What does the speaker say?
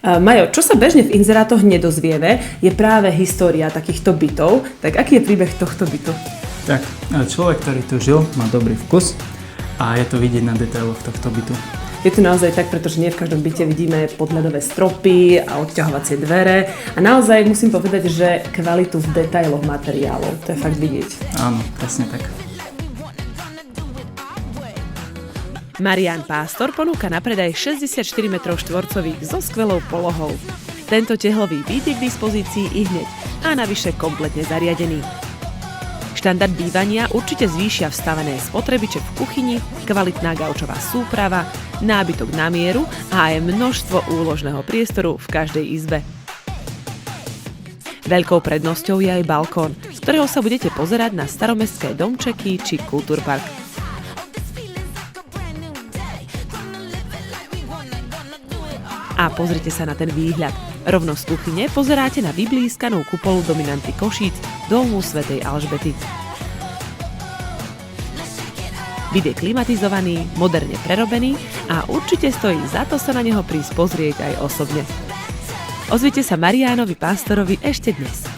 Majo, čo sa bežne v inzerátoch nedozvieme, je práve história takýchto bytov. Tak aký je príbeh tohto bytu? Tak, človek, ktorý tu žil, má dobrý vkus a je to vidieť na detailoch tohto bytu. Je to naozaj tak, pretože nie v každom byte vidíme podľadové stropy a odťahovacie dvere. A naozaj musím povedať, že kvalitu v detailoch materiálov, to je fakt vidieť. Áno, presne tak. Marián Pástor ponúka na predaj 64 m2 so skvelou polohou. Tento tehlový byt je k dispozícii i hneď a navyše kompletne zariadený. Štandard bývania určite zvýšia vstavené spotrebiče v kuchyni, kvalitná gaučová súprava, nábytok na mieru a aj množstvo úložného priestoru v každej izbe. Veľkou prednosťou je aj balkón, z ktorého sa budete pozerať na staromestské domčeky či kultúrpark. A pozrite sa na ten výhľad. Rovno z kuchyne pozeráte na vyblískanú kupolu dominanty Košíc, domu svätej Alžbety. Byt je klimatizovaný, moderne prerobený a určite stojí za to sa na neho prísť pozrieť aj osobne. Ozvite sa Mariánovi Pástorovi ešte dnes.